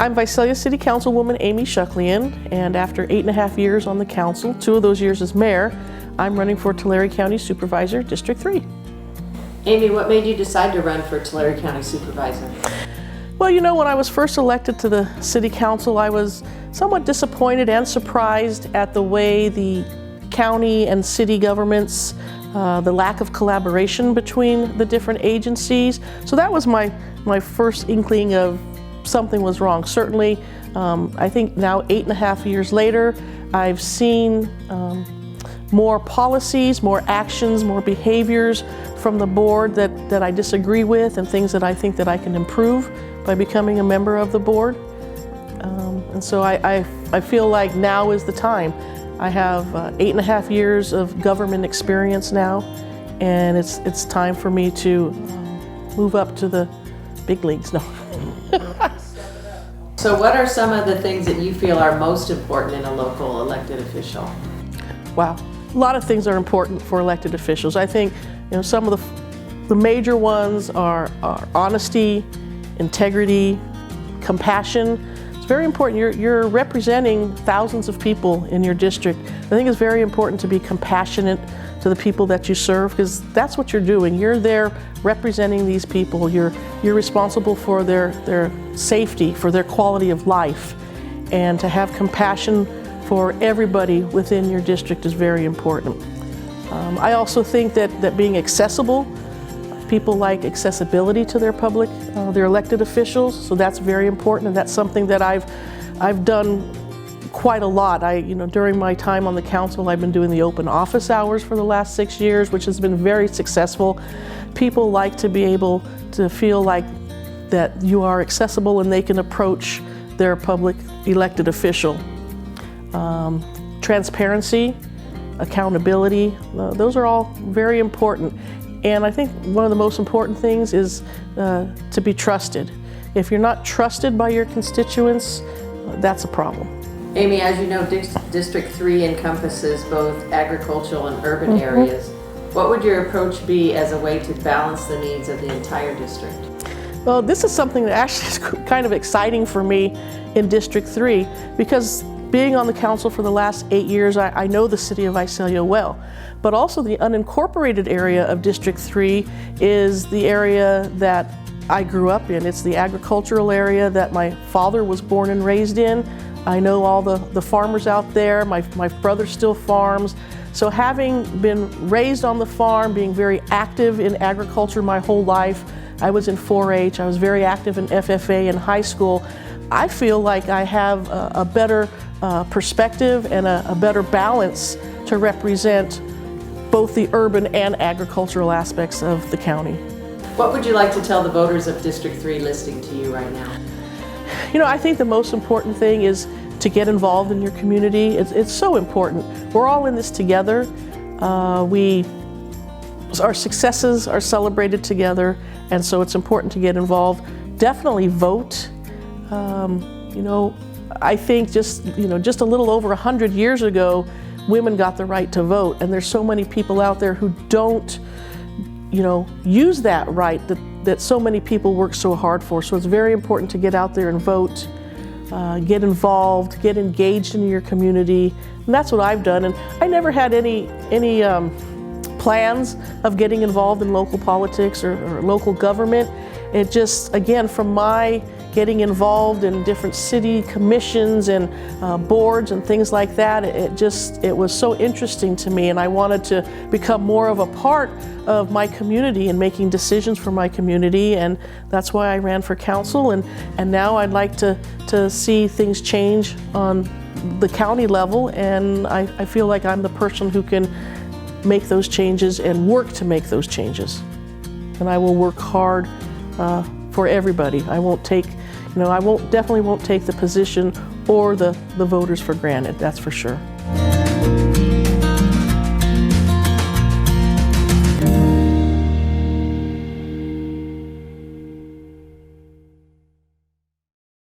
I'm Visalia City Councilwoman Amy Shuklian, and after 8.5 years on the council, 2 of those years as mayor, I'm running for Tulare County Supervisor, District 3. Amy, what made you decide to run for Tulare County Supervisor? Well, you know, when I was first elected to the City Council, I was somewhat disappointed and surprised at the way the county and city governments, the lack of collaboration between the different agencies. So that was my first inkling of something was wrong. Certainly, I think now 8.5 years later, I've seen more policies, more actions, more behaviors from the board that I disagree with, and things that I think that I can improve by becoming a member of the board. And so I feel like now is the time. I have 8.5 years of government experience now, and it's time for me to move up to the big leagues. No. So what are some of the things that you feel are most important in a local elected official? Wow, a lot of things are important for elected officials. I think, you know, some of the major ones are honesty, integrity, compassion. It's very important. You're representing thousands of people in your district. I think it's very important to be compassionate to the people that you serve, because that's what you're doing. You're there representing these people. You're responsible for their safety, for their quality of life. And to have compassion for everybody within your district is very important. I also think that being accessible, people like accessibility to their public, their elected officials, so that's very important, and that's something that I've done quite a lot. During my time on the council, I've been doing the open office hours for the last 6 years, which has been very successful. People like to be able to feel like that you are accessible and they can approach their public elected official. Transparency, accountability, those are all very important. And I think one of the most important things is to be trusted. If you're not trusted by your constituents, that's a problem. Amy, as you know, District 3 encompasses both agricultural and urban areas. What would your approach be as a way to balance the needs of the entire district? Well, this is something that actually is kind of exciting for me in District 3, because being on the council for the last 8 years, I know the city of Visalia well. But also the unincorporated area of District 3 is the area that I grew up in. It's the agricultural area that my father was born and raised in. I know all the farmers out there. My brother still farms. So having been raised on the farm, being very active in agriculture my whole life, I was in 4-H, I was very active in FFA in high school. I feel like I have a better perspective and a better balance to represent both the urban and agricultural aspects of the county. What would you like to tell the voters of District 3 listening to you right now? You know, I think the most important thing is to get involved in your community. It's so important. We're all in this together. Our successes are celebrated together, and so it's important to get involved. Definitely vote. I think just a little over 100 years ago, women got the right to vote, and there's so many people out there who don't, use that right that so many people work so hard for. So it's very important to get out there and vote, get involved, get engaged in your community, and that's what I've done. And I never had any plans of getting involved in local politics or local government. It just, again, from my getting involved in different city commissions and boards and things like that, it was so interesting to me, and I wanted to become more of a part of my community and making decisions for my community, and that's why I ran for council, and now I'd like to see things change on the county level, and I feel like I'm the person who can make those changes and work to make those changes. And I will work hard for everybody. I definitely won't take the position or the voters for granted, that's for sure.